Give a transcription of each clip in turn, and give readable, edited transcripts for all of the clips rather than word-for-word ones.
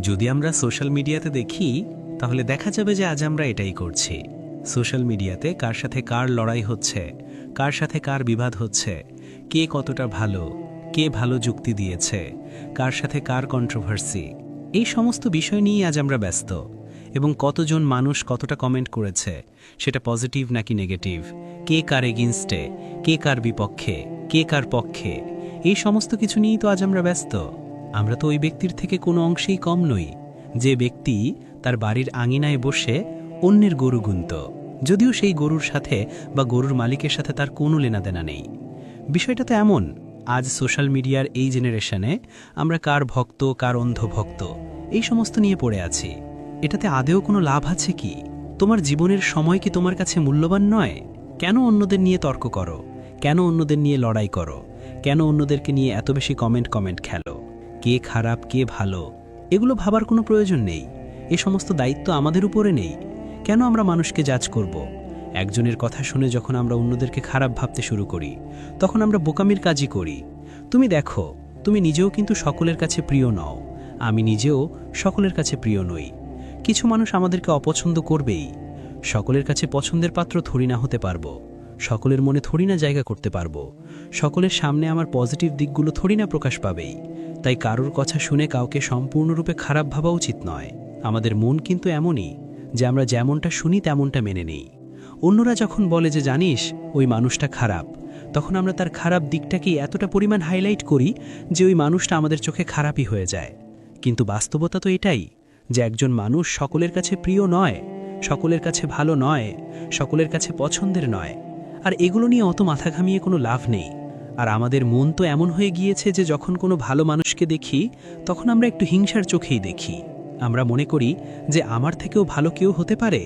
যদি আমরা সোশ্যাল মিডিয়াতে দেখি তাহলে দেখা যাবে যে আজ আমরা এটাই করছি। সোশ্যাল মিডিয়াতে কার সাথে কার লড়াই হচ্ছে, কার সাথে কার বিবাদ হচ্ছে, কে কতটা ভালো, কে ভালো যুক্তি দিয়েছে, কার সাথে কার কন্ট্রোভার্সি, এই সমস্ত বিষয় নিয়েই আজ আমরা ব্যস্ত। এবং কতজন মানুষ কতটা কমেন্ট করেছে, সেটা পজিটিভ নাকি নেগেটিভ, কে কার এগেইনস্টে, কে কার বিপক্ষে, কে কার পক্ষে, এই সমস্ত কিছু নিয়েই তো আজ আমরা ব্যস্ত। আমরা তো ওই ব্যক্তির থেকে কোনো অংশেই কম নই, যে ব্যক্তি তার বাড়ির আঙিনায় বসে অন্যের গরু গুনত, যদিও সেই গরুর সাথে বা গরুর মালিকের সাথে তার কোনো লেনাদেনা নেই। বিষয়টা তো এমন, আজ সোশ্যাল মিডিয়ার এই জেনারেশনে আমরা কার ভক্ত কার অন্ধ ভক্ত এই সমস্ত নিয়ে পড়ে আছি। এটাতে আদেও কোনো লাভ আছে কি? তোমার জীবনের সময় কি তোমার কাছে মূল্যবান নয়? কেন অন্যদের নিয়ে তর্ক করো? কেন অন্যদের নিয়ে লড়াই করো? কেন অন্যদেরকে নিয়ে এত বেশি কমেন্ট খেলো? কে খারাপ কে ভালো এগুলো ভাবার কোনো প্রয়োজন নেই। এ সমস্ত দায়িত্ব আমাদের উপরে নেই। কেন আমরা মানুষকে জাজ করব? একজনের কথা শুনে যখন আমরা অন্যদেরকে খারাপ ভাবতে শুরু করি, তখন আমরা বোকামির কাজই করি। তুমি দেখো, তুমি নিজেও কিন্তু সকলের কাছে প্রিয় নও, আমি নিজেও সকলের কাছে প্রিয় নই। কিছু মানুষ আমাদেরকে অপছন্দ করবেই। সকলের কাছে পছন্দের পাত্র থরি না হতে পারবো, সকলের মনে থরি না জায়গা করতে পারবো, সকলের সামনে আমার পজিটিভ দিকগুলো থরি না প্রকাশ পাবেই। তাই কারোর কথা শুনে কাউকে সম্পূর্ণরূপে খারাপ ভাবা উচিত নয়। আমাদের মন কিন্তু এমনই যে আমরা যেমনটা শুনি তেমনটা মেনে নেই। অন্যরা যখন বলে যে জানিস ওই মানুষটা খারাপ, তখন আমরা তার খারাপ দিকটাকেই এতটা পরিমাণ হাইলাইট করি যে ওই মানুষটা আমাদের চোখে খারাপই হয়ে যায়। কিন্তু বাস্তবতা তো এটাই যে একজন মানুষ সকলের কাছে প্রিয় নয়, সকলের কাছে ভালো নয়, সকলের কাছে পছন্দের নয়। আর এগুলো নিয়ে অত মাথা ঘামিয়ে কোনো লাভ নেই। আর আমাদের মন তো এমন হয়ে গিয়েছে যে যখন কোনো ভালো মানুষকে দেখি তখন আমরা একটু হিংসার চোখেই দেখি। আমরা মনে করি যে আমার থেকেও ভালো কেউ হতে পারে।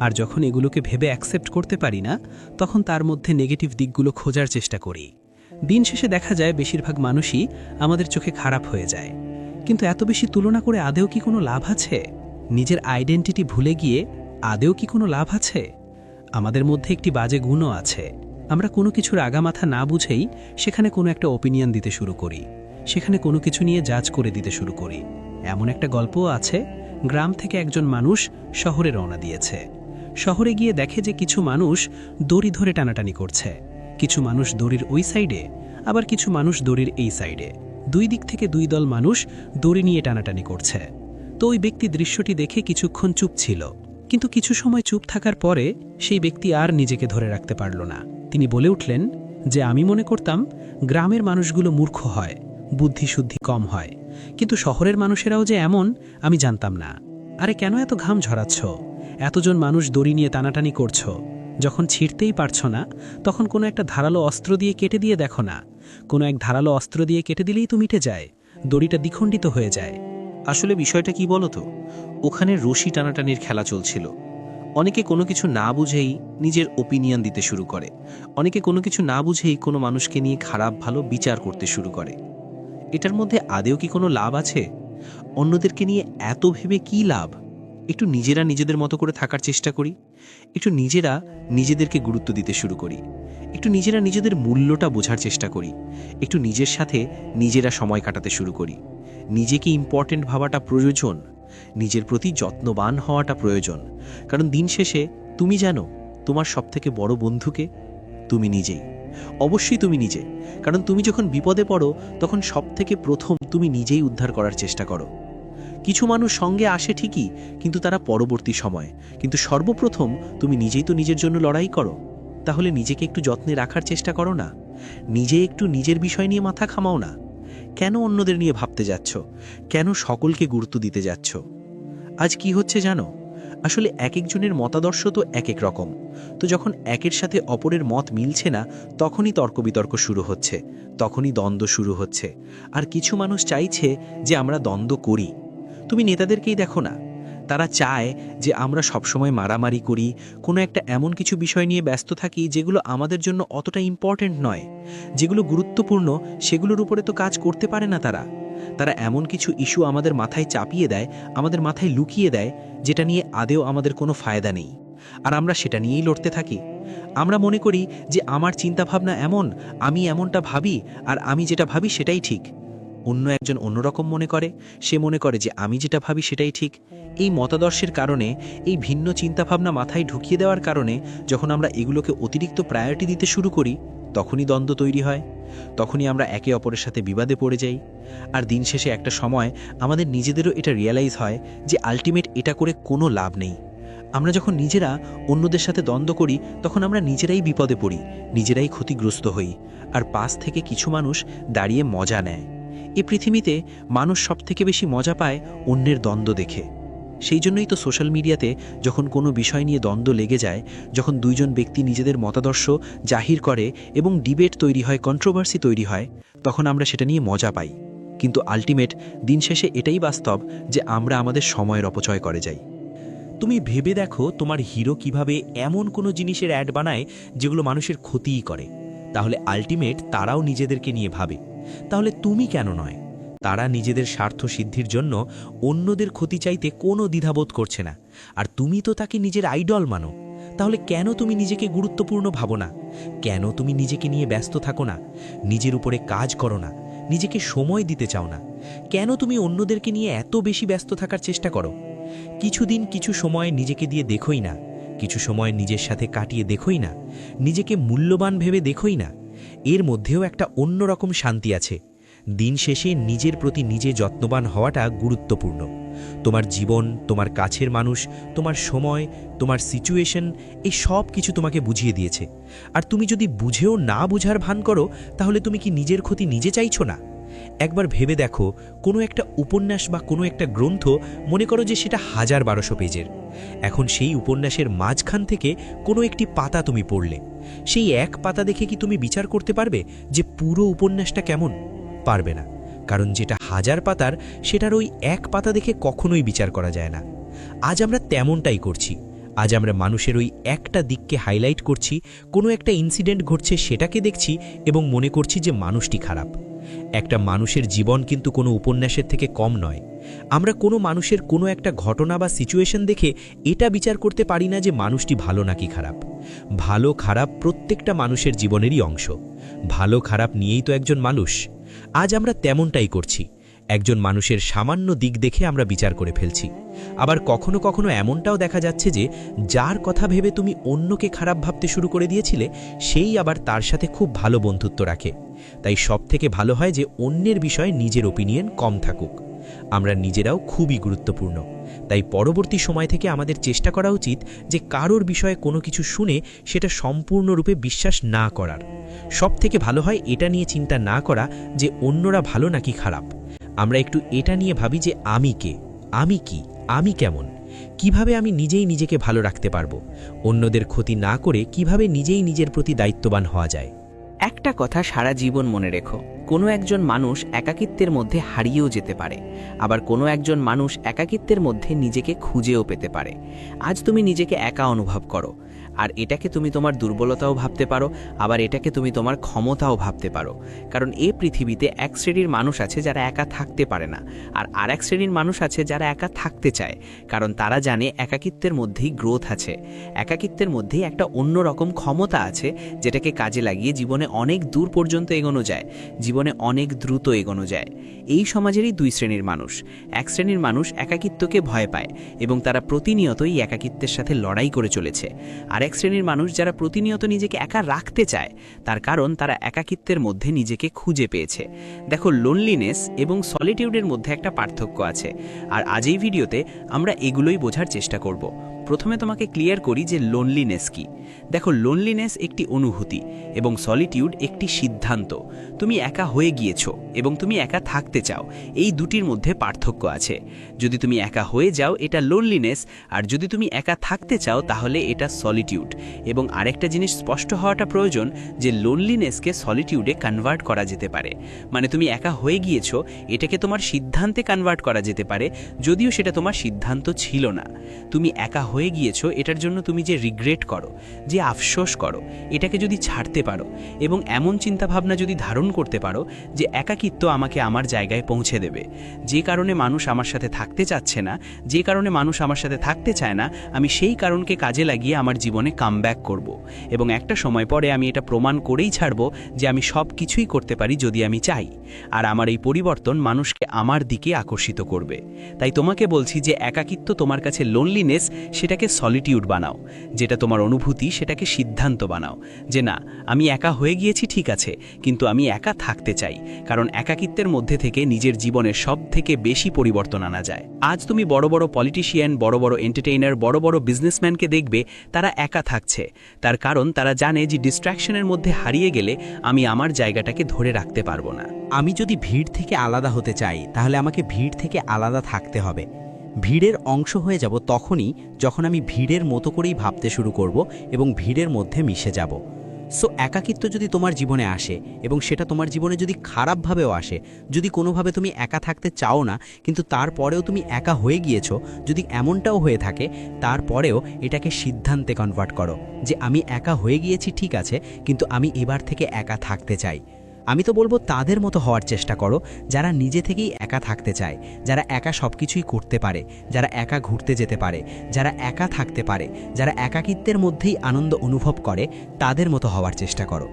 আর যখন এগুলোকে ভেবে অ্যাকসেপ্ট করতে পারি না, তখন তার মধ্যে নেগেটিভ দিকগুলো খোঁজার চেষ্টা করি। দিন শেষে দেখা যায় বেশিরভাগ মানুষই আমাদের চোখে খারাপ হয়ে যায়। কিন্তু এত বেশি তুলনা করে আদেও কি কোনো লাভ আছে? নিজের আইডেন্টিটি ভুলে গিয়ে আদেও কি কোনো লাভ আছে? আমাদের মধ্যে একটি বাজে গুণও আছে। আমরা কোনো কিছুর আগামাথা না বুঝেই সেখানে কোনো একটা ওপিনিয়ন দিতে শুরু করি, সেখানে কোনো কিছু নিয়ে জাজ করে দিতে শুরু করি। এমন একটা গল্পও আছে, গ্রাম থেকে একজন মানুষ শহরে রওনা দিয়েছে। শহরে গিয়ে দেখে যে কিছু মানুষ দড়ি ধরে টানাটানি করছে, কিছু মানুষ দড়ির ওই সাইডে, আবার কিছু মানুষ দড়ির এই সাইডে। দুই দিক থেকে দুই দল মানুষ দড়ি নিয়ে টানাটানি করছে। তো ওই ব্যক্তি দৃশ্যটি দেখে কিছুক্ষণ চুপ ছিল, কিন্তু কিছু সময় চুপ থাকার পরে সেই ব্যক্তি আর নিজেকে ধরে রাখতে পারল না। তিনি বলে উঠলেন যে আমি মনে করতাম গ্রামের মানুষগুলো মূর্খ হয়, বুদ্ধিশুদ্ধি কম হয়, কিন্তু শহরের মানুষেরাও যে এমন আমি জানতাম না। আরে কেন এত ঘাম ঝরাচ্ছ? এতজন মানুষ দড়ি নিয়ে টানাটানি করছ, যখন ছিঁড়তেই পারছ না তখন কোনো একটা ধারালো অস্ত্র দিয়ে কেটে দিয়ে দেখো না। কোনো এক ধারালো অস্ত্র দিয়ে কেটে দিলেই তো মিটে যায়, দড়িটা দ্বিখণ্ডিত হয়ে যায়। আসলে বিষয়টা কি বলতো, ওখানে রশি টানাটানির খেলা চলছিল। অনেকে কোনো কিছু না বুঝেই নিজের ওপিনিয়ন দিতে শুরু করে, অনেকে কোনো কিছু না বুঝেই কোনো মানুষকে নিয়ে খারাপ ভালো বিচার করতে শুরু করে। এটার মধ্যে আদেও কি কোনো লাভ আছে? অন্যদেরকে নিয়ে এত ভেবে কি লাভ? একটু নিজেরা নিজেদের মতো করে থাকার চেষ্টা করি, একটু নিজেরা নিজেদেরকে গুরুত্ব দিতে শুরু করি, একটু নিজেরা নিজেদের মূল্যটা বোঝার চেষ্টা করি, একটু নিজের সাথে নিজেরা সময় কাটাতে শুরু করি। নিজেকে ইম্পর্টেন্ট ভাবাটা প্রয়োজন, নিজের প্রতি যত্নবান হওয়াটা প্রয়োজন। কারণ দিন শেষে তুমি জানো তোমার সবথেকে বড় বন্ধুকে তুমি নিজেই। অবশ্যই তুমি নিজে, কারণ তুমি যখন বিপদে পড়ো তখন সবথেকে প্রথম তুমি নিজেই উদ্ধার করার চেষ্টা করো। কিছু মানুষ সঙ্গে আসে ঠিকই, কিন্তু তারা পরবর্তী সময়। কিন্তু সর্বপ্রথম তুমি নিজেই তো নিজের জন্য লড়াই করো। তাহলে নিজেকে একটু যত্নে রাখার চেষ্টা করো না, নিজে একটু নিজের বিষয় নিয়ে মাথা ঘামাও না। কেন অন্যদের নিয়ে ভাবতে যাচ্ছ? কেন সকলকে গুরুত্ব দিতে যাচ্ছ? আজ কি হচ্ছে জানো, আসলে এক একজনের মতাদর্শ তো এক এক রকম। তো যখন একের সাথে অপরের মত মিলছে না, তখনই তর্ক বিতর্ক শুরু হচ্ছে, তখনই দ্বন্দ্ব শুরু হচ্ছে। আর কিছু মানুষ চাইছে যে আমরা দ্বন্দ্ব করি। তুমি নেতাদেরকেই দেখো না, তারা চায় যে আমরা সবসময় মারামারি করি, কোনো একটা এমন কিছু বিষয় নিয়ে ব্যস্ত থাকি যেগুলো আমাদের জন্য অতটা ইম্পর্ট্যান্ট নয়, যেগুলো গুরুত্বপূর্ণ সেগুলোর উপরে তো কাজ করতে পারে না তারা। তারা এমন কিছু ইস্যু আমাদের মাথায় চাপিয়ে দেয়, আমাদের মাথায় লুকিয়ে দেয়, যেটা নিয়ে আদেও আমাদের কোনো ফায়দা নেই। আর আমরা সেটা নিয়েই লড়তে থাকি। আমরা মনে করি যে আমার চিন্তাভাবনা এমন, আমি এমনটা ভাবি, আর আমি যেটা ভাবি সেটাই ঠিক। অন্য একজন অন্যরকম মনে করে, সে মনে করে যে আমি যেটা ভাবি সেটাই ঠিক। এই মতাদর্শের কারণে, এই ভিন্ন চিন্তাভাবনা মাথায় ঢুকিয়ে দেওয়ার কারণে যখন আমরা এগুলোকে অতিরিক্ত প্রায়োরিটি দিতে শুরু করি, তখনই দ্বন্দ্ব তৈরি হয়, তখনই আমরা একে অপরের সাথে বিবাদে পড়ে যাই। আর দিন শেষে একটা সময় আমাদের নিজেদেরও এটা রিয়ালাইজ হয় যে আলটিমেট এটা করে কোনো লাভ নেই। আমরা যখন নিজেরা অন্যদের সাথে দ্বন্দ্ব করি, তখন আমরা নিজেরাই বিপদে পড়ি, নিজেরাই ক্ষতিগ্রস্ত হই, আর পাশ থেকে কিছু মানুষ দাঁড়িয়ে মজা নেয়। এই পৃথিবীতে মানুষ সবথেকে বেশি মজা পায় অন্যের দ্বন্দ্ব দেখে। সেই জন্যই তো সোশ্যাল মিডিয়াতে যখন কোনো বিষয় নিয়ে দ্বন্দ্ব লেগে যায়, যখন দুইজন ব্যক্তি নিজেদের মতাদর্শ জাহির করে এবং ডিবেট তৈরি হয়, কন্ট্রোভার্সি তৈরি হয়, তখন আমরা সেটা নিয়ে মজা পাই। কিন্তু আলটিমেট দিন শেষে এটাই বাস্তব যে আমরা আমাদের সময়ের অপচয় করে যাই। তুমি ভেবে দেখো তোমার হিরো কিভাবে এমন কোনো জিনিসের অ্যাড বানায় যেগুলো মানুষের ক্ষতিই করে। তাহলে আলটিমেট তারাও নিজেদেরকে নিয়ে ভাবে, তাহলে তুমি কেন নয়? তারা নিজেদের স্বার্থ সিদ্ধির জন্য অন্যদের ক্ষতি চাইতে কোনো দ্বিধাবোধ করছে না, আর তুমি তো তাকে নিজের আইডল মানো। তাহলে কেন তুমি নিজেকে গুরুত্বপূর্ণ ভাবো না? কেন তুমি নিজেকে নিয়ে ব্যস্ত থাকো না, নিজের উপরে কাজ করো না, নিজেকে সময় দিতে চাও না? কেন তুমি অন্যদেরকে নিয়ে এত বেশি ব্যস্ত থাকার চেষ্টা করো? কিছুদিন কিছু সময় নিজেকে দিয়ে দেখোই না, কিছু সময় নিজের সাথে কাটিয়ে দেখোই না, নিজেকে মূল্যবান ভেবে দেখোই না। এর মধ্যেও একটা অন্যরকম শান্তি আছে। দিন শেষে নিজের প্রতি নিজে যত্নবান হওয়াটা গুরুত্বপূর্ণ। তোমার জীবন, তোমার কাছের মানুষ, তোমার সময়, তোমার সিচুয়েশন, এই সব কিছু তোমাকে বুঝিয়ে দিয়েছে। আর তুমি যদি বুঝেও না বুঝার ভান করো, তাহলে তুমি কি নিজের ক্ষতি নিজে চাইছো না? একবার ভেবে দেখো, কোনো একটা উপন্যাস বা কোনো একটা গ্রন্থ, মনে করো যে সেটা 1000-1200 পেজের। এখন সেই উপন্যাসের মাঝখান থেকে কোনো একটি পাতা তুমি পড়লে, সেই এক পাতা দেখে কি তুমি বিচার করতে পারবে যে পুরো উপন্যাসটা কেমন? পারবে না, কারণ যেটা 1000 পাতার সেটার ওই এক পাতা দেখে কখনোই বিচার করা যায় না। আজ আমরা তেমনটাই করছি। আজ আমরা মানুষের ওই একটা দিককে হাইলাইট করছি, কোনো একটা ইনসিডেন্ট ঘটছে সেটাকে দেখছি এবং মনে করছি যে মানুষটি খারাপ। একটা মানুষের জীবন কিন্তু কোনো উপন্যাসের থেকে কম নয়। আমরা কোনো মানুষের কোনো একটা ঘটনা বা সিচুয়েশন দেখে এটা বিচার করতে পারি না যে মানুষটি ভালো নাকি খারাপ। ভালো খারাপ প্রত্যেকটা মানুষের জীবনেরই অংশ। ভালো খারাপ নিয়েই তো একজন মানুষ। আজ আমরা তেমনটাই করছি। একজন মানুষের সামান্য দিক দেখে আমরা বিচার করে ফেলছি। আবার কখনো কখনো এমনটাও দেখা যাচ্ছে যে যার কথা ভেবে তুমি অন্যকে খারাপ ভাবতে শুরু করে দিয়েছিলে, সেই আবার তার সাথে খুব ভালো বন্ধুত্ব রাখে। তাই সবথেকে ভালো হয় যে অন্যের বিষয়ে নিজের ওপিনিয়ন কম থাকুক। আমরা নিজেরাও খুবই গুরুত্বপূর্ণ। তাই পরবর্তী সময় থেকে আমাদের চেষ্টা করা উচিত যে কারোর বিষয়ে কোনো কিছু শুনে সেটা সম্পূর্ণরূপে বিশ্বাস না করার। সবথেকে ভালো হয় এটা নিয়ে চিন্তা না করা যে অন্যরা ভালো নাকি খারাপ। আমরা একটু এটা নিয়ে ভাবি যে আমি কে, আমি কি, আমি কেমন, কিভাবে আমি নিজেই নিজেকে ভালো রাখতে পারবো। অন্যদের ক্ষতি না করে কিভাবে নিজেই নিজের প্রতি দায়িত্ববান হওয়া যায়। একটা কথা সারা জীবন মনে রেখো, কোনো একজন মানুষ একাকিত্বের মধ্যে হারিয়েও যেতে পারে, আবার কোনো একজন মানুষ একাকিত্বের মধ্যে নিজেকে খুঁজেও পেতে পারে। আজ তুমি নিজেকে একা অনুভব করো, আর এটাকে তুমি তোমার দুর্বলতাও ভাবতে পারো, আবার এটাকে তুমি তোমার ক্ষমতাও ভাবতে পারো। কারণ এই পৃথিবীতে এক শ্রেণীর মানুষ আছে যারা একা থাকতে পারে না, আর আরেক শ্রেণীর মানুষ আছে যারা একা থাকতে চায়। কারণ তারা জানে একাকিত্বের মধ্যেই গ্রোথ আছে, একাকিত্বের মধ্যেই একটা অন্যরকম ক্ষমতা আছে, যেটাকে কাজে লাগিয়ে জীবনে অনেক দূর পর্যন্ত এগোনো যায়, জীবনে অনেক দ্রুত এগোনো যায়। এই সমাজেরই দুই শ্রেণীর মানুষ। এক শ্রেণীর মানুষ একাকিত্বকে ভয় পায় এবং তারা প্রতিনিয়তই একাকিত্বের সাথে লড়াই করে চলেছে। আর এক শ্রেণীর মানুষ যারা প্রতিনিয়ত নিজেকে একা রাখতে চায়, তার কারণ তারা একাকিত্বের মধ্যে নিজেকে খুঁজে পেয়েছে। দেখো, লোনলিনেস এবং সলিটিউডের মধ্যে একটা পার্থক্য আছে, আর আজ এই ভিডিওতে আমরা এগুলোই বোঝার চেষ্টা করব। প্রথমে তোমাকে ক্লিয়ার করি যে লোনলিনেস কি। দেখো, লোনলিনেস একটি অনুভূতি এবং সলিটিউড একটি সিদ্ধান্ত। তুমি একা হয়ে গিয়েছো এবং তুমি একা থাকতে চাও, এই দুটির মধ্যে পার্থক্য আছে। যদি তুমি একা হয়ে যাও এটা লোনলিনেস, আর যদি তুমি একা থাকতে চাও তাহলে এটা সলিটিউড। এবং আরেকটা জিনিস স্পষ্ট হওয়াটা প্রয়োজন যে লোনলিনেসকে সলিটিউডে কনভার্ট করা যেতে পারে। মানে তুমি একা হয়ে গিয়েছো, এটাকে তোমার সিদ্ধান্তে কনভার্ট করা যেতে পারে, যদিও সেটা তোমার সিদ্ধান্ত ছিল না। তুমি একা হয়ে গিয়েছো এটার জন্য তুমি যে রিগ্রেট করো, যে আফসোস করো, এটাকে যদি ছাড়তে পারো এবং এমন চিন্তাভাবনা যদি ধারণ করতে পারো যে একাকিত্ব আমাকে আমার জায়গায় পৌঁছে দেবে, যে কারণে মানুষ আমার সাথে থাকতে চাচ্ছে না, যে কারণে মানুষ আমার সাথে থাকতে চায় না, আমি সেই কারণকে কাজে লাগিয়ে আমার জীবনে কামব্যাক করব এবং একটা সময় পরে আমি এটা প্রমাণ করেই ছাড়ব যে আমি সব কিছুই করতে পারি যদি আমি চাই। আর আমার এই পরিবর্তন মানুষকে আমার দিকে আকর্ষিত করবে। তাই তোমাকে বলছি যে একাকিত্ব তোমার কাছে লোনলিনেস, সেটাকে সলিটিউড বানাও। যেটা তোমার অনুভূতি সেটাকে সিদ্ধান্ত বানাও যে না, আমি একা হয়ে গিয়েছি ঠিক আছে, কিন্তু আমি একা থাকতে চাই, কারণ একাকিত্বের মধ্যে থেকে নিজের জীবনের সব থেকে বেশি পরিবর্তন আনা যায়। আজ তুমি বড় বড় পলিটিশিয়ান, বড় বড় এন্টারটেইনার, বড় বড় বিজনেসম্যানকে দেখবে তারা একা থাকছে। তার কারণ তারা জানে যে ডিস্ট্র্যাকশনের মধ্যে হারিয়ে গেলে আমি আমার জায়গাটাকে ধরে রাখতে পারবো না। আমি যদি ভিড় থেকে আলাদা হতে চাই তাহলে আমাকে ভিড় থেকে আলাদা থাকতে হবে। ভিড়ের অংশ হয়ে যাব তখনই যখন আমি ভিড়ের মতো করেই ভাবতে শুরু করব এবং ভিড়ের মধ্যে মিশে যাব। সো একাকিত্ব যদি তোমার জীবনে আসে এবং সেটা তোমার জীবনে যদি খারাপভাবেও আসে, যদি কোনোভাবে তুমি একা থাকতে চাও না কিন্তু তারপরেও তুমি একা হয়ে গিয়েছো, যদি এমনটাও হয়ে থাকে, তারপরেও এটাকে সিদ্ধান্তে কনভার্ট করো যে আমি একা হয়ে গিয়েছি ঠিক আছে, কিন্তু আমি এবার থেকে একা থাকতে চাই। আমি তো বলবো তাদের মতো হওয়ার চেষ্টা করো যারা নিজে থেকেই একা থাকতে চায়, যারা একা সব কিছুই করতে পারে, যারা একা ঘুরতে যেতে পারে, যারা একা থাকতে পারে, যারা একাকিত্বের মধ্যেই আনন্দ অনুভব করে, তাদের মতো হওয়ার চেষ্টা করো।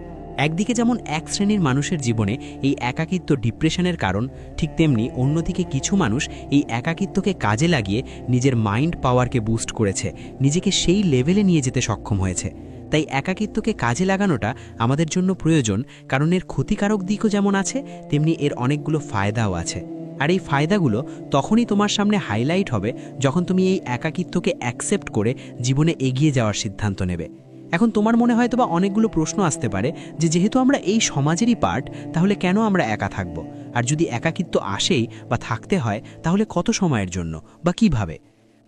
একদিকে যেমন এক শ্রেণীর মানুষের জীবনে এই একাকিত্ব ডিপ্রেশনের কারণ, ঠিক তেমনি অন্যদিকে কিছু মানুষ এই একাকিত্বকে কাজে লাগিয়ে নিজের মাইন্ড পাওয়ারকে বুস্ট করেছে, নিজেকে সেই লেভেলে নিয়ে যেতে সক্ষম হয়েছে। তাই একাকিত্বকে কাজে লাগানোটা আমাদের জন্য প্রয়োজন, কারণ এর ক্ষতিকারক দিকও যেমন আছে তেমনি এর অনেকগুলো ফায়দাও আছে। আর এই ফায়দাগুলো তখনই তোমার সামনে হাইলাইট হবে যখন তুমি এই একাকিত্বকে অ্যাকসেপ্ট করে জীবনে এগিয়ে যাওয়ার সিদ্ধান্ত নেবে। এখন তোমার মনে হয়তো বা অনেকগুলো প্রশ্ন আসতে পারে যে যেহেতু আমরা এই সমাজেরই পার্ট, তাহলে কেন আমরা একা থাকব? আর যদি একাকিত্ব আসেই বা থাকতে হয় তাহলে কত সময়ের জন্য বা কিভাবে?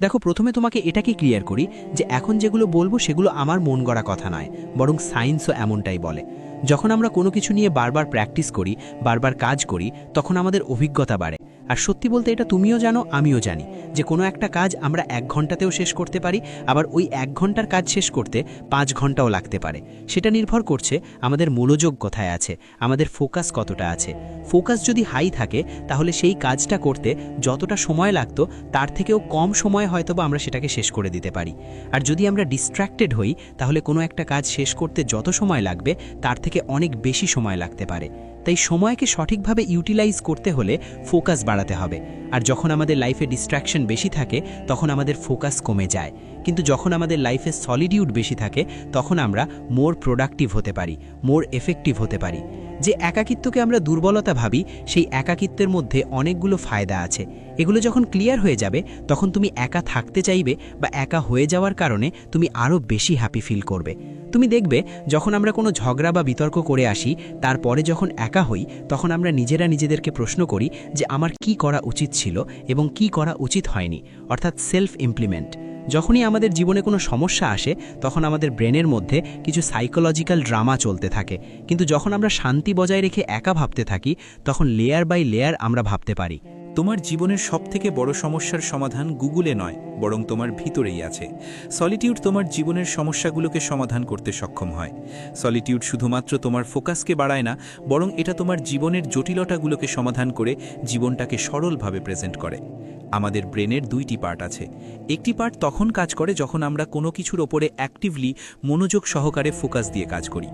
দেখো, প্রথমে তোমাকে এটাকে ক্লিয়ার করি যে এখন যেগুলো বলবো সেগুলো আমার মন গড়া কথা নয়, বরং সায়েন্সও এমনটাই বলে। যখন আমরা কোনো কিছু নিয়ে বারবার প্র্যাকটিস করি, বারবার কাজ করি, তখন আমাদের অভিজ্ঞতা বাড়ে। আর সত্যি বলতে এটা তুমিও জানো, আমিও জানি যে কোনো একটা কাজ আমরা 1 ঘন্টাতেও শেষ করতে পারি, আবার ওই 1 ঘন্টার কাজ শেষ করতে 5 ঘন্টাও লাগতে পারে। সেটা নির্ভর করছে আমাদের মনোযোগ কোথায় আছে, আমাদের ফোকাস কতটা আছে। ফোকাস যদি হাই থাকে তাহলে সেই কাজটা করতে যতটা সময় লাগতো তার থেকেও কম সময়ে হয়তোবা আমরা সেটাকে শেষ করে দিতে পারি। আর যদি আমরা ডিস্ট্র্যাক্টেড হই তাহলে কোনো একটা কাজ শেষ করতে যত সময় লাগবে তার থেকে অনেক বেশি সময় লাগতে পারে। তাই সময়কে সঠিকভাবে ইউটিলাইজ করতে হলে ফোকাস বাড়াতে হবে। আর যখন আমাদের লাইফে ডিস্ট্র্যাকশন বেশি থাকে তখন আমাদের ফোকাস কমে যায়, কিন্তু যখন আমাদের লাইফে সলিটিউড বেশি থাকে তখন আমরা মোর প্রোডাক্টিভ হতে পারি, মোর এফেক্টিভ হতে পারি। যে একাকিত্বকে আমরা দুর্বলতা ভাবি, সেই একাকিত্বের মধ্যে অনেকগুলো ফায়দা আছে। এগুলো যখন ক্লিয়ার হয়ে যাবে তখন তুমি একা থাকতে চাইবে বা একা হয়ে যাওয়ার কারণে তুমি আরও বেশি হ্যাপি ফিল করবে। তুমি দেখবে যখন আমরা কোনো ঝগড়া বা বিতর্ক করে আসি, তারপরে যখন একা হই তখন আমরা নিজেরা নিজেদেরকে প্রশ্ন করি যে আমার কি করা উচিত ছিল এবং কি করা উচিত হয়নি, অর্থাৎ সেলফ ইমপ্লিমেন্ট। যখনই আমাদের জীবনে কোনো সমস্যা আসে তখন আমাদের ব্রেনের মধ্যে কিছু সাইকোলজিক্যাল ড্রামা চলতে থাকে, কিন্তু যখন আমরা শান্তি বজায় রেখে একা ভাবতে থাকি তখন লেয়ার বাই লেয়ার আমরা ভাবতে পারি। তোমার জীবনের সবথেকে বড় সমস্যার সমাধান গুগলে নয়, বরং তোমার ভিতরেই আছে। সলিটিউড তোমার জীবনের সমস্যাগুলোকে সমাধান করতে সক্ষম হয়। সলিটিউড শুধুমাত্র তোমার ফোকাসকে বাড়ায় না, বরং এটা তোমার জীবনের জটিলতাগুলোকে সমাধান করে জীবনটাকে সরলভাবে প্রেজেন্ট করে। আমাদের ব্রেনের 2টি পার্ট আছে। একটি পার্ট তখন কাজ করে যখন আমরা কোনো কিছুর ওপরে অ্যাক্টিভলি মনোযোগ সহকারে ফোকাস দিয়ে কাজ করি।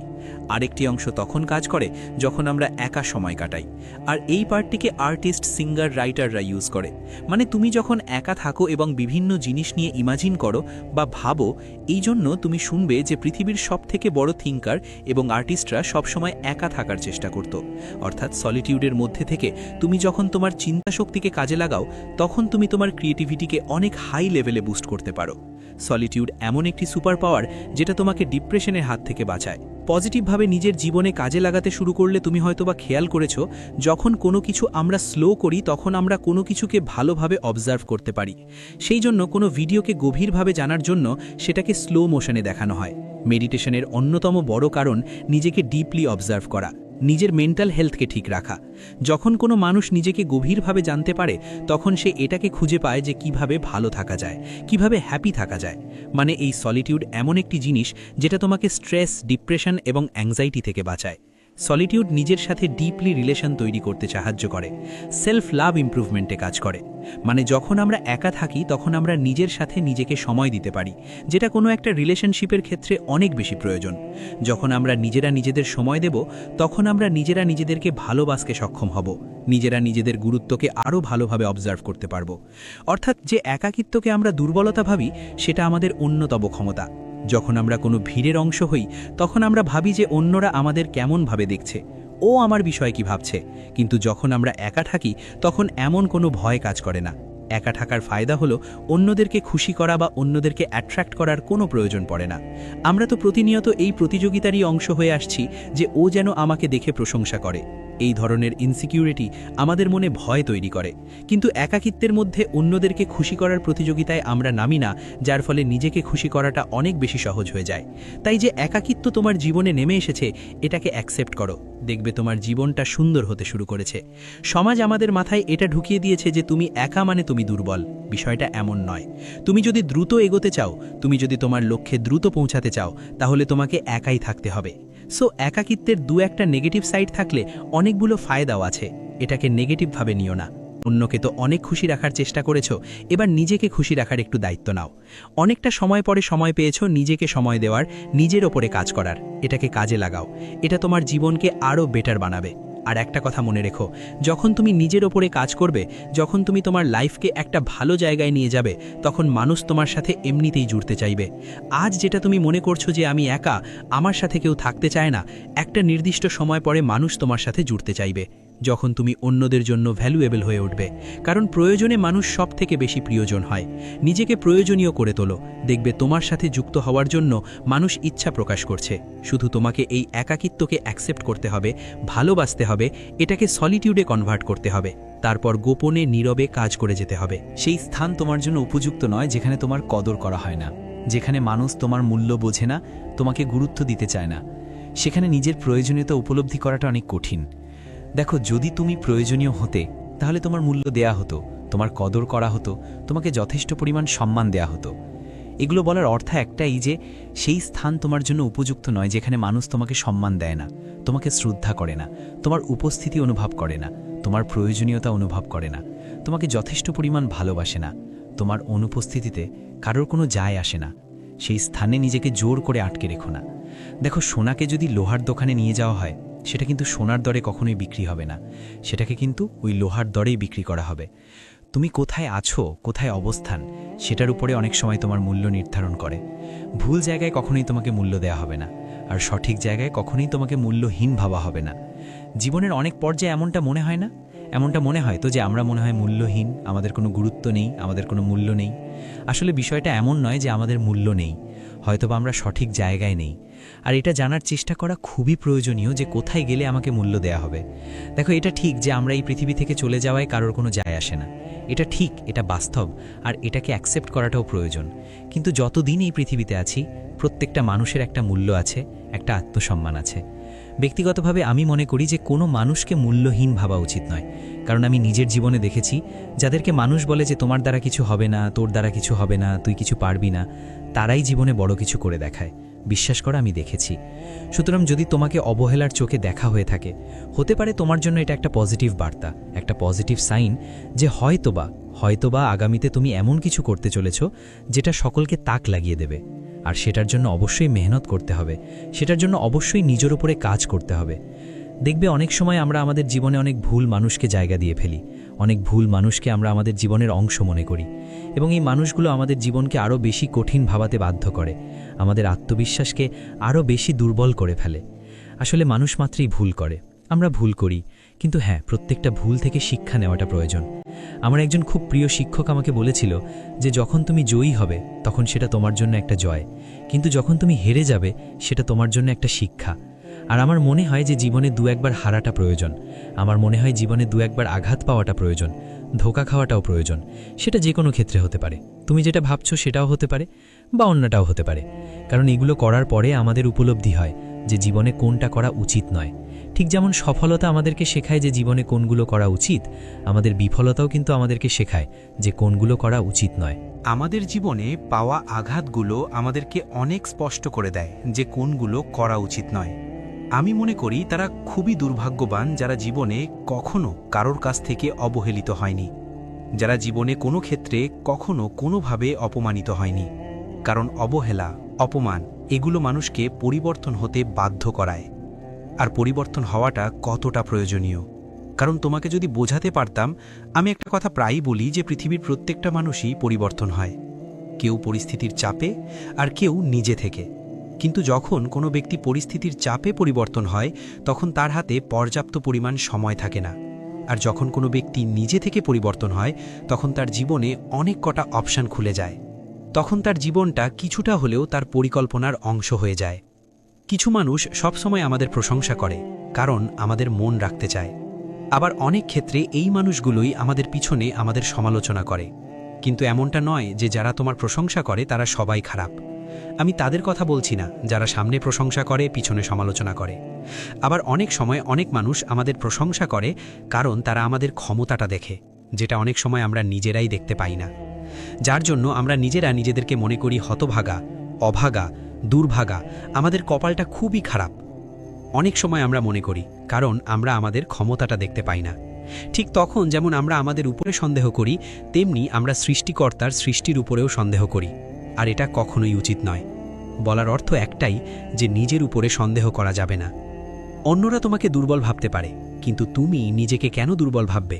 আরেকটি অংশ তখন কাজ করে যখন আমরা একা সময় কাটাই। আর এই পার্টটিকে আর্টিস্ট, সিঙ্গার, রাইটাররা ইউজ করে। মানে তুমি যখন একা থাকো এবং বিভিন্ন জিনিস নিয়ে ইমাজিন করো বা ভাবো, এই জন্য তুমি শুনবে যে পৃথিবীর সবথেকে বড় থিঙ্কার এবং আর্টিস্টরা সবসময় একা থাকার চেষ্টা করত। অর্থাৎ সলিটিউডের মধ্যে থেকে তুমি যখন তোমার চিন্তা শক্তিকে কাজে লাগাও তখন তুমি তোমার ক্রিয়েটিভিটিকে অনেক হাই লেভেলে বুস্ট করতে পারো। সলিটিউড এমন একটি সুপার পাওয়ার যেটা তোমাকে ডিপ্রেশনের হাত থেকে বাঁচায়। পজিটিভভাবে নিজের জীবনে কাজে লাগাতে শুরু করলে তুমি হয়তোবা খেয়াল করেছো, যখন কোনো কিছু আমরা স্লো করি তখন আমরা কোনো কিছুকে ভালোভাবে অবজার্ভ করতে পারি। সেই জন্য কোনো ভিডিওকে গভীরভাবে জানার জন্য সেটাকে স্লো মোশনে দেখানো হয়। মেডিটেশনের অন্যতম বড় কারণ নিজেকে ডিপলি অবজার্ভ করা। নিজের মেন্টাল হেলথকে ঠিক রাখা। যখন কোনো মানুষ নিজেকে গভীরভাবে জানতে পারে তখন সে এটাকে খুঁজে পায় যে কিভাবে ভালো থাকা যায়, কিভাবে হ্যাপি থাকা যায়। মানে এই সলিটিউড এমন একটি জিনিস যেটা তোমাকে স্ট্রেস, ডিপ্রেশন এবং অ্যাংজাইটি থেকে বাঁচায়। সলিটিউড নিজের সাথে ডিপলি রিলেশন তৈরি করতে সাহায্য করে, সেলফ লাভ ইমপ্রুভমেন্টে কাজ করে। মানে যখন আমরা একা থাকি তখন আমরা নিজের সাথে নিজেকে সময় দিতে পারি, যেটা কোনো একটা রিলেশনশিপের ক্ষেত্রে অনেক বেশি প্রয়োজন। যখন আমরা নিজেরা নিজেদের সময় দেব তখন আমরা নিজেরা নিজেদেরকে ভালোবাসতে সক্ষম হব, নিজেরা নিজেদের গুরুত্বকে আরও ভালোভাবে অবজার্ভ করতে পারব। অর্থাৎ যে একাকিত্বকে আমরা দুর্বলতা ভাবি সেটা আমাদের অন্যতম ক্ষমতা। যখন আমরা কোনো ভিড়ের অংশ হই তখন আমরা ভাবি যে অন্যরা আমাদের কেমনভাবে দেখছে, ও আমার বিষয়ে কি ভাবছে। কিন্তু যখন আমরা একা থাকি তখন এমন কোনো ভয় কাজ করে না। একা থাকার ফায়দা হলো অন্যদেরকে খুশি করা বা অন্যদেরকে অ্যাট্রাক্ট করার কোনো প্রয়োজন পড়ে না। আমরা তো প্রতিনিয়ত এই প্রতিযোগিতারই অংশ হয়ে আসছি যে ও যেন আমাকে দেখে প্রশংসা করে। এই ধরনের ইনসিকিউরিটি আমাদের মনে ভয় তৈরি করে। কিন্তু একাকিত্বের মধ্যে অন্যদেরকে খুশি করার প্রতিযোগিতায় আমরা নামি না, যার ফলে নিজেকে খুশি করাটা অনেক বেশি সহজ হয়ে যায়। তাই যে একাকিত্ব তোমার জীবনে নেমে এসেছে এটাকে অ্যাকসেপ্ট করো, দেখবে তোমার জীবনটা সুন্দর হতে শুরু করেছে। সমাজ আমাদের মাথায় এটা ঢুকিয়ে দিয়েছে যে তুমি একা মানে তুমি দুর্বল। বিষয়টা এমন নয়। তুমি যদি দ্রুত এগোতে চাও, তুমি যদি তোমার লক্ষ্যে দ্রুত পৌঁছাতে চাও, তাহলে তোমাকে একাই থাকতে হবে। সো একাকিত্বের দু একটা নেগেটিভ সাইড থাকলে অনেকগুলো ফায়দাও আছে। এটাকে নেগেটিভভাবে নিও না। অন্যকে তো অনেক খুশি রাখার চেষ্টা করেছো, এবার নিজেকে খুশি রাখার একটু দায়িত্ব নাও। অনেকটা সময় পরে সময় পেয়েছো নিজেকে সময় দেওয়ার, নিজের ওপরে কাজ করার। এটাকে কাজে লাগাও। এটা তোমার জীবনকে আরও বেটার বানাবে। আর একটা কথা মনে রেখো, যখন তুমি নিজের ওপরে কাজ করবে, যখন তুমি তোমার লাইফকে একটা ভালো জায়গায় নিয়ে যাবে, তখন মানুষ তোমার সাথে এমনিতেই জুড়তে চাইবে। আজ যেটা তুমি মনে করছো যে আমি একা, আমার সাথে কেউ থাকতে চায় না, একটা নির্দিষ্ট সময় পরে মানুষ তোমার সাথে জুড়তে চাইবে, যখন তুমি অন্যদের জন্য ভ্যালুয়েবল হয়ে উঠবে। কারণ প্রয়োজনে মানুষ সব থেকে বেশি প্রিয়জন হয়। নিজেকে প্রয়োজনীয় করে তোলো, দেখবে তোমার সাথে যুক্ত হওয়ার জন্য মানুষ ইচ্ছা প্রকাশ করছে। শুধু তোমাকে এই একাকিত্বকে অ্যাকসেপ্ট করতে হবে, ভালোবাসতে হবে, এটাকে সলিটিউডে কনভার্ট করতে হবে, তারপর গোপনে নীরবে কাজ করে যেতে হবে। সেই স্থান তোমার জন্য উপযুক্ত নয় যেখানে তোমার কদর করা হয় না, যেখানে মানুষ তোমার মূল্য বোঝে না, তোমাকে গুরুত্ব দিতে চায় না। সেখানে নিজের প্রয়োজনীয়তা উপলব্ধি করাটা অনেক কঠিন। দেখো, যদি তুমি প্রয়োজনীয় হতে তাহলে তোমার মূল্য দেয়া হতো, তোমার কদর করা হতো, তোমাকে যথেষ্ট পরিমাণ সম্মান দেয়া হতো। এগুলো বলার অর্থ একটাই যে সেই স্থান তোমার জন্য উপযুক্ত নয় যেখানে মানুষ তোমাকে সম্মান দেয় না, তোমাকে শ্রদ্ধা করে না, তোমার উপস্থিতি অনুভব করে না, তোমার প্রয়োজনীয়তা অনুভব করে না, তোমাকে যথেষ্ট পরিমাণ ভালোবাসে না, তোমার অনুপস্থিতিতে কারোর কোনো যায় আসে না। সেই স্থানে নিজেকে জোর করে আটকে রেখো না। দেখো, সোনাকে যদি লোহার দোকানে নিয়ে যাওয়া হয় সেটা কিন্তু সোনার দরে কখনোই বিক্রি হবে না, সেটাকে কিন্তু ওই লোহার দরেই বিক্রি করা হবে। তুমি কোথায় আছো, কোথায় অবস্থান, সেটার উপরে অনেক সময় তোমার মূল্য নির্ধারণ করে। ভুল জায়গায় কখনোই তোমাকে মূল্য দেয়া হবে না, আর সঠিক জায়গায় কখনোই তোমাকে মূল্যহীন ভাবা হবে না। জীবনের অনেক পর্যায়ে এমনটা মনে হয় না? এমনটা মনে হয় তো যে আমরা মনে হয় মূল্যহীন, আমাদের কোনো গুরুত্ব নেই, আমাদের কোনো মূল্য নেই। আসলে বিষয়টা এমন নয় যে আমাদের মূল্য নেই, হয়তোবা আমরা সঠিক জায়গায় নেই। আর এটা জানার চেষ্টা করা খুবই প্রয়োজনীয় যে কোথায় গেলে আমাকে মূল্য দেয়া হবে। দেখো, এটা ঠিক যে আমরা এই পৃথিবী থেকে চলে যাওয়ায় কারোর কোনো যায় আসে না, এটা ঠিক, এটা বাস্তব, আর এটাকে অ্যাকসেপ্ট করাটাও প্রয়োজন। কিন্তু যতদিন এই পৃথিবীতে আছি, প্রত্যেকটা মানুষের একটা মূল্য আছে, একটা আত্মসম্মান আছে। ব্যক্তিগতভাবে আমি মনে করি যে কোনো মানুষকে মূল্যহীন ভাবা উচিত নয়, কারণ আমি নিজের জীবনে দেখেছি যাদেরকে মানুষ বলে যে তোমার দ্বারা কিছু হবে না, তোর দ্বারা কিছু হবে না, তুই কিছু পারবি না, তারাই জীবনে বড় কিছু করে দেখায়। বিশ্বাস করা, আমি দেখেছি। সুতরাং যদি তোমাকে অবহেলার চোখে দেখা হয়ে থাকে, হতে পারে তোমার জন্য এটা একটা পজিটিভ বার্তা, একটা পজিটিভ সাইন যে হয়তোবা আগামীতে তুমি এমন কিছু করতে চলেছ যেটা সকলকে তাক লাগিয়ে দেবে। আর সেটার জন্য অবশ্যই মেহনত করতে হবে, সেটার জন্য অবশ্যই নিজের উপরে কাজ করতে হবে। দেখবে অনেক সময় আমরা আমাদের জীবনে অনেক ভুল মানুষকে জায়গা দিয়ে ফেলি, অনেক ভুল মানুষকে আমরা আমাদের জীবনের অংশ মনে করি, এবং এই মানুষগুলো আমাদের জীবনকে আরও বেশি কঠিন ভাবাতে বাধ্য করে, আমাদের আত্মবিশ্বাসকে আরও বেশি দুর্বল করে ফেলে। আসলে মানুষ মাত্রই ভুল করে, আমরা ভুল করি, কিন্তু হ্যাঁ, প্রত্যেকটা ভুল থেকে শিক্ষা নেওয়াটা প্রয়োজন। আমার একজন খুব প্রিয় শিক্ষক আমাকে বলেছিল যে যখন তুমি জয়ী হবে তখন সেটা তোমার জন্য একটা জয়, কিন্তু যখন তুমি হেরে যাবে সেটা তোমার জন্য একটা শিক্ষা। আর আমার মনে হয় যে জীবনে দু একবার হারাটা প্রয়োজন, আমার মনে হয় জীবনে দু একবার আঘাত পাওয়াটা প্রয়োজন, ধোঁকা খাওয়াটাও প্রয়োজন। সেটা যে কোনো ক্ষেত্রে হতে পারে, তুমি যেটা ভাবছো সেটাও হতে পারে বা অন্যটাও হতে পারে, কারণ এগুলো করার পরে আমাদের উপলব্ধি হয় যে জীবনে কোনটা করা উচিত নয়। ঠিক যেমন সফলতা আমাদেরকে শেখায় যে জীবনে কোনগুলো করা উচিত, আমাদের বিফলতাও কিন্তু আমাদেরকে শেখায় যে কোনগুলো করা উচিত নয়। আমাদের জীবনে পাওয়া আঘাতগুলো আমাদেরকে অনেক স্পষ্ট করে দেয় যে কোনগুলো করা উচিত নয়। আমি মনে করি তারা খুবই দুর্ভাগ্যবান যারা জীবনে কখনো কারোর কাছ থেকে অবহেলিত হয়নি, যারা জীবনে কোনো ক্ষেত্রে কখনো কোনোভাবে অপমানিত হয়নি। কারণ অবহেলা, অপমান এগুলো মানুষকে পরিবর্তন হতে বাধ্য করায়। আর পরিবর্তন হওয়াটা কতটা প্রয়োজনীয়, কারণ তোমাকে যদি বোঝাতে পারতাম, আমি একটা কথা প্রায়ই বলি যে পৃথিবীর প্রত্যেকটা মানুষই পরিবর্তন হয়, কেউ পরিস্থিতির চাপে আর কেউ নিজে থেকে। কিন্তু যখন কোনো ব্যক্তি পরিস্থিতির চাপে পরিবর্তন হয় তখন তার হাতে পর্যাপ্ত পরিমাণ সময় থাকে না। আর যখন কোনো ব্যক্তি নিজে থেকে পরিবর্তন হয় তখন তার জীবনে অনেক কটা অপশান খুলে যায়। তখন তার জীবনটা কিছুটা হলেও তার পরিকল্পনার অংশ হয়ে যায়। কিছু মানুষ সবসময় আমাদের প্রশংসা করে কারণ আমাদের মন রাখতে চায়। আবার অনেক ক্ষেত্রে এই মানুষগুলোই আমাদের পিছনে আমাদের সমালোচনা করে। কিন্তু এমনটা নয় যে যারা তোমার প্রশংসা করে তারা সবাই খারাপ। আমি তাদের কথা বলছি না যারা সামনে প্রশংসা করে পিছনে সমালোচনা করে। আবার অনেক সময় অনেক মানুষ আমাদের প্রশংসা করে কারণ তারা আমাদের ক্ষমতাটা দেখে, যেটা অনেক সময় আমরা নিজেরাই দেখতে পাই না। যার জন্য আমরা নিজেরা নিজেদেরকে মনে করি হতভাগা, অভাগা, দুর্ভাগা, আমাদের কপালটা খুবই খারাপ। অনেক সময় আমরা মনে করি কারণ আমরা আমাদের ক্ষমতাটা দেখতে পাই না। ঠিক তখন যেমন আমরা আমাদের উপরে সন্দেহ করি, তেমনি আমরা সৃষ্টিকর্তার সৃষ্টির উপরেও সন্দেহ করি। আর এটা কখনোই উচিত নয়। বলার অর্থ একটাই যে নিজের উপরে সন্দেহ করা যাবে না। অন্যরা তোমাকে দুর্বল ভাবতে পারে, কিন্তু তুমি নিজেকে কেন দুর্বল ভাববে?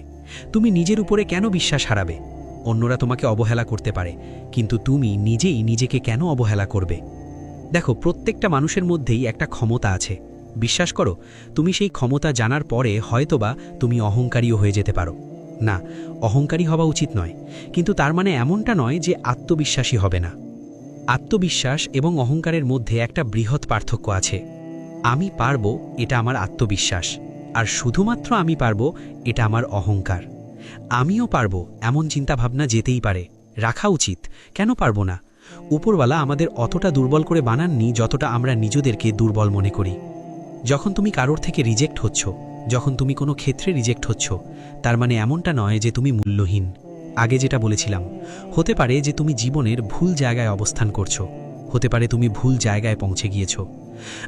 তুমি নিজের উপরে কেন বিশ্বাস হারাবে? অন্যরা তোমাকে অবহেলা করতে পারে, কিন্তু তুমি নিজেই নিজেকে কেন অবহেলা করবে? দেখো, প্রত্যেকটা মানুষের মধ্যেই একটা ক্ষমতা আছে। বিশ্বাস করো, তুমি সেই ক্ষমতা জানার পরে হয়তোবা তুমি অহংকারীও হয়ে যেতে পারো। না, অহংকারী হওয়া উচিত নয়, কিন্তু তার মানে এমনটা নয় যে আত্মবিশ্বাসী হবে না। আত্মবিশ্বাস এবং অহংকারের মধ্যে একটা বৃহৎ পার্থক্য আছে। আমি পারবো এটা আমার আত্মবিশ্বাস, আর শুধুমাত্র আমি পারবো এটা আমার অহংকার। আমিও পারবো এমন চিন্তাভাবনা যেতেই পারে, রাখা উচিত, কেন পারবো না? উপরওয়ালা আমাদের অতটা দুর্বল করে বানাননি যতটা আমরা নিজেদেরকে দুর্বল মনে করি। যখন তুমি কারোর থেকে রিজেক্ট হচ্ছ, যখন তুমি কোনো ক্ষেত্রে রিজেক্ট হচ্ছ, তার মানে এমনটা নয় যে তুমি মূল্যহীন। আগে যেটা বলেছিলাম, হতে পারে যে তুমি জীবনের ভুল জায়গায় অবস্থান করছো, হতে পারে তুমি ভুল জায়গায় পৌঁছে গিয়েছো।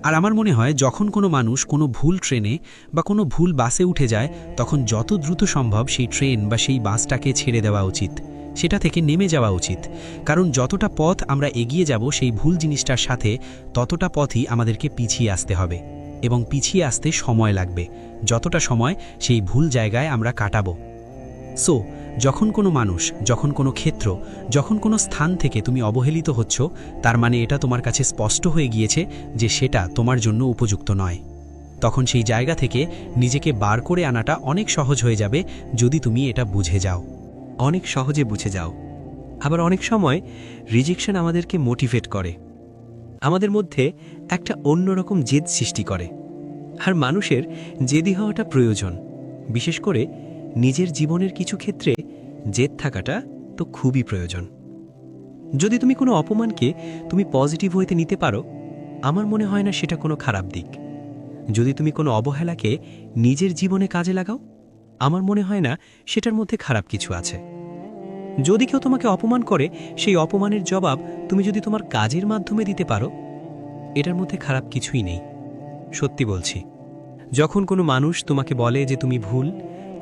আর আমার মনে হয় যখন কোনো মানুষ কোনো ভুল ট্রেনে বা কোনো ভুল বাসে উঠে যায়, তখন যত দ্রুত সম্ভব সেই ট্রেন বা সেই বাসটাকে ছেড়ে দেওয়া উচিত, সেটা থেকে নেমে যাওয়া উচিত। কারণ যতটা পথ আমরা এগিয়ে যাব সেই ভুল জিনিসটার সাথে, ততটা পথই আমাদেরকে পিছিয়ে আসতে হবে, এবং পিছিয়ে আসতে সময় লাগবে, যতটা সময় সেই ভুল জায়গায় আমরা কাটাবো। সো যখন কোনো মানুষ, যখন কোনো ক্ষেত্র, যখন কোনো স্থান থেকে তুমি অবহেলিত হচ্ছ, তার মানে এটা তোমার কাছে স্পষ্ট হয়ে গিয়েছে যে সেটা তোমার জন্য উপযুক্ত নয়। তখন সেই জায়গা থেকে নিজেকে বার করে আনাটা অনেক সহজ হয়ে যাবে যদি তুমি এটা বুঝে যাও, অনেক সহজে বুঝে যাও। আবার অনেক সময় রিজেকশন আমাদেরকে মোটিভেট করে, আমাদের মধ্যে একটা অন্যরকম জেদ সৃষ্টি করে। আর মানুষের জেদি হওয়াটা প্রয়োজন, বিশেষ করে নিজের জীবনের কিছু ক্ষেত্রে জেদ থাকাটা তো খুবই প্রয়োজন। যদি তুমি কোনো অপমানকে তুমি পজিটিভ হইতে নিতে পারো, আমার মনে হয় না সেটা কোনো খারাপ দিক। যদি তুমি কোনো অবহেলাকে নিজের জীবনে কাজে লাগাও, আমার মনে হয় না সেটার মধ্যে খারাপ কিছু আছে। যদি কেউ তোমাকে অপমান করে, সেই অপমানের জবাব তুমি যদি তোমার কাজের মাধ্যমে দিতে পারো, এটার মধ্যে খারাপ কিছুই নেই। সত্যি বলছি, যখন কোনো মানুষ তোমাকে বলে যে তুমি ভুল,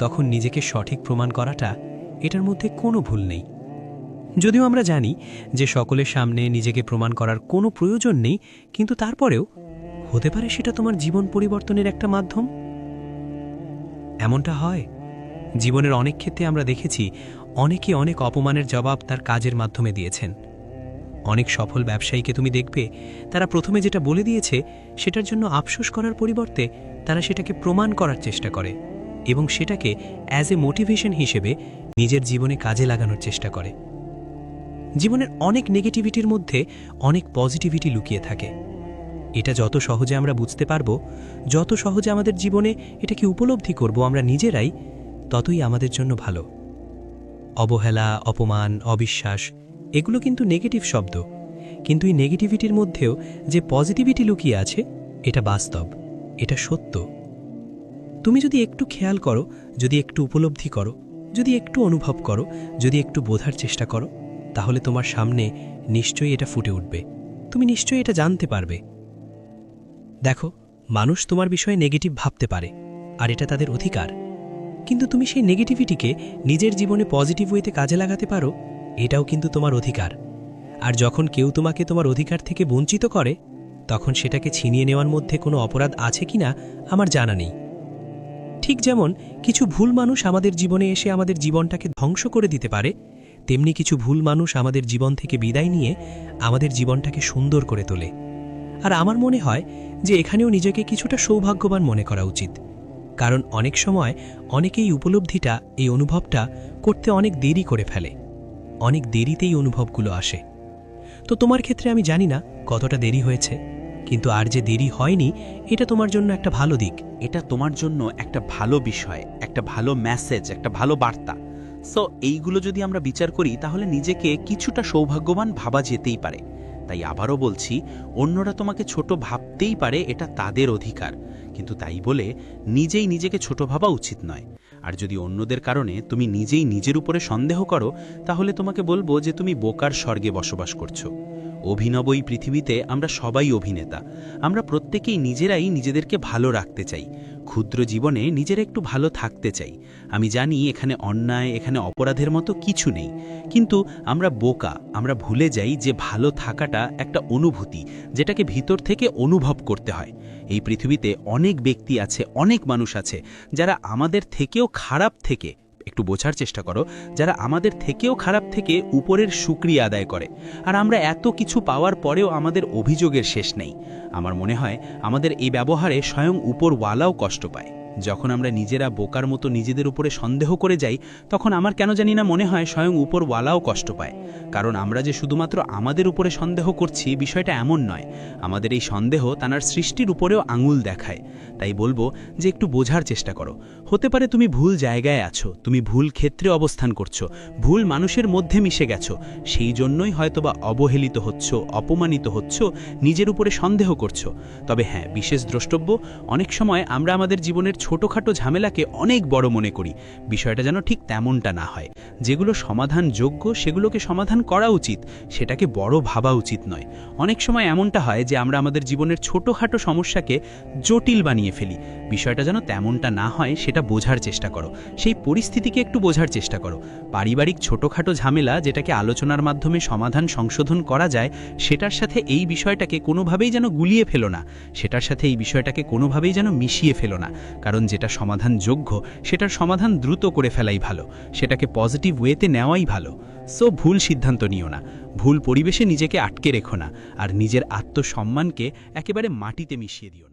তখন নিজেকে সঠিক প্রমাণ করাটা, এটার মধ্যে কোনো ভুল নেই। যদিও আমরা জানি যে সকলের সামনে নিজেকে প্রমাণ করার কোনো প্রয়োজন নেই, কিন্তু তারপরেও হতে পারে সেটা তোমার জীবন পরিবর্তনের একটা মাধ্যম। এমনটা হয় জীবনের অনেক ক্ষেত্রে আমরা দেখেছি, অনেকে অনেক অপমানের জবাব তার কাজের মাধ্যমে দিয়েছেন। অনেক সফল ব্যবসায়ীকে তুমি দেখবে, তারা প্রথমে যেটা বলে দিয়েছে সেটার জন্য আফসোস করার পরিবর্তে তারা সেটাকে প্রমাণ করার চেষ্টা করে, এবং সেটাকে অ্যাজ এ মোটিভেশন হিসেবে নিজের জীবনে কাজে লাগানোর চেষ্টা করে। জীবনের অনেক নেগেটিভিটির মধ্যে অনেক পজিটিভিটি লুকিয়ে থাকে। এটা যত সহজে আমরা বুঝতে পারবো, যত সহজে আমাদের জীবনে এটাকে উপলব্ধি করব আমরা নিজেরাই, ততই আমাদের জন্য ভালো। অবহেলা, অপমান, অবিশ্বাস এগুলো কিন্তু নেগেটিভ শব্দ, কিন্তু এই নেগেটিভিটির মধ্যেও যে পজিটিভিটি লুকিয়ে আছে, এটা বাস্তব, এটা সত্য। তুমি যদি একটু খেয়াল করো, যদি একটু উপলব্ধি করো, যদি একটু অনুভব করো, যদি একটু বোঝার চেষ্টা করো, তাহলে তোমার সামনে নিশ্চয়ই এটা ফুটে উঠবে। তুমি নিশ্চয়ই এটা জানতে পারবে। দেখো, মানুষ তোমার বিষয়ে নেগেটিভ ভাবতে পারে, আর এটা তাদের অধিকার। কিন্তু তুমি সেই নেগেটিভিটিকে নিজের জীবনে পজিটিভ ওয়েতে কাজে লাগাতে পারো, এটাও কিন্তু তোমার অধিকার। আর যখন কেউ তোমাকে তোমার অধিকার থেকে বঞ্চিত করে, তখন সেটাকে ছিনিয়ে নেওয়ার মধ্যে কোনো অপরাধ আছে কিনা আমার জানা নেই। ঠিক যেমন কিছু ভুল মানুষ আমাদের জীবনে এসে আমাদের জীবনটাকে ধ্বংস করে দিতে পারে, তেমনি কিছু ভুল মানুষ আমাদের জীবন থেকে বিদায় নিয়ে আমাদের জীবনটাকে সুন্দর করে তোলে। আর আমার মনে হয় যে এখানেও নিজেকে কিছুটা সৌভাগ্যবান মনে করা উচিত, কারণ অনেক সময় অনেকেই উপলব্ধিটা, এই অনুভবটা করতে অনেক দেরি করে ফেলে। অনেক দেরিতেই অনুভবগুলো আসে। তো তোমার ক্ষেত্রে আমি জানি না কতটা দেরি হয়েছে, কিন্তু আর যে দেরি হয়নি, এটা তোমার জন্য একটা ভালো দিক। এটা তোমার জন্য একটা ভালো বিষয়, একটা ভালো মেসেজ, একটা ভালো বার্তা। সো এইগুলো যদি আমরা বিচার করি তাহলে নিজেকে কিছুটা সৌভাগ্যবান ভাবা যেতেই পারে। তাই আবারও বলছি, অন্যরা তোমাকে ছোট ভাবতেই পারে, এটা তাদের অধিকার, কিন্তু তাই বলে নিজেই নিজেকে ছোট ভাবা উচিত নয়। আর যদি অন্যদের কারণে তুমি নিজেই নিজের উপরে সন্দেহ করো, তাহলে তোমাকে বলবো যে তুমি বোকার স্বর্গে বসবাস করছো। অভিনব এই পৃথিবীতে আমরা সবাই অভিনেতা। আমরা প্রত্যেকেই নিজেরাই নিজেদেরকে ভালো রাখতে চাই, ক্ষুদ্র জীবনে নিজেরা একটু ভালো থাকতে চাই। আমি জানি এখানে অন্যায়, এখানে অপরাধের মতো কিছু নেই, কিন্তু আমরা বোকা। আমরা ভুলে যাই যে ভালো থাকাটা একটা অনুভূতি, যেটাকে ভিতর থেকে অনুভব করতে হয়। এই পৃথিবীতে অনেক ব্যক্তি আছে, অনেক মানুষ আছে যারা আমাদের থেকেও খারাপ থেকে, একটু বোঝার চেষ্টা করো, যারা আমাদের থেকেও খারাপ থেকে উপরের শুকরিয়া আদায় করে। আর আমরা এত কিছু পাওয়ার পরেও আমাদের অভিযোগের শেষ নেই। আমার মনে হয় আমাদের এই ব্যবহারে স্বয়ং উপরওয়ালাও কষ্ট পায়। যখন আমরা নিজেরা বোকার মতো নিজেদের উপরে সন্দেহ করে যাই, তখন আমার কেন জানি না মনে হয় স্বয়ং উপরওয়ালাও কষ্ট পায়। কারণ আমরা যে শুধুমাত্র আমাদের উপরে সন্দেহ করছি, বিষয়টা এমন নয়। আমাদের এই সন্দেহ তার সৃষ্টির উপরেও আঙুল দেখায়। তাই বলবো যে একটু বোঝার চেষ্টা করো। হতে পারে তুমি ভুল জায়গায় আছো, তুমি ভুল ক্ষেত্রে অবস্থান করছো, ভুল মানুষের মধ্যে মিশে গেছো, সেই জন্যই হয়তোবা অবহেলিত হচ্ছ, অপমানিত হচ্ছ, নিজের উপরে সন্দেহ করছো। তবে হ্যাঁ, বিশেষ দ্রষ্টব্য, অনেক সময় আমরা আমাদের জীবনের ছোটখাটো ঝামেলাকে অনেক বড় মনে করি। বিষয়টা যেন ঠিক তেমনটা না হয়। যেগুলো সমাধানযোগ্য সেগুলোকে সমাধান করা উচিত, সেটাকে বড় ভাবা উচিত নয়। অনেক সময় এমনটা হয় যে আমরা আমাদের জীবনের ছোটখাটো সমস্যাকে জটিল বানিয়ে ফেলি। বিষয়টা যেন তেমনটা না হয় সেটা বোঝার চেষ্টা করো, সেই পরিস্থিতিকে একটু বোঝার চেষ্টা করো। পারিবারিক ছোটখাটো ঝামেলা যেটাকে আলোচনার মাধ্যমে সমাধান সংশোধন করা যায়, সেটার সাথে এই বিষয়টাকে কোনোভাবেই যেন গুলিয়ে ফেলো না, সেটার সাথে এই বিষয়টাকে কোনোভাবেই যেন মিশিয়ে ফেলো না। কারণ যেটা সমাধানযোগ্য সেটার সমাধান দ্রুত করে ফেলাই ভালো, সেটাকে পজিটিভ ওয়েতে নেওয়াই ভালো। সো ভুল সিদ্ধান্ত নিও না, ভুল পরিবেশে নিজেকে আটকে রেখো না, আর নিজের আত্মসম্মানকে একেবারে মাটিতে মিশিয়ে দিও না।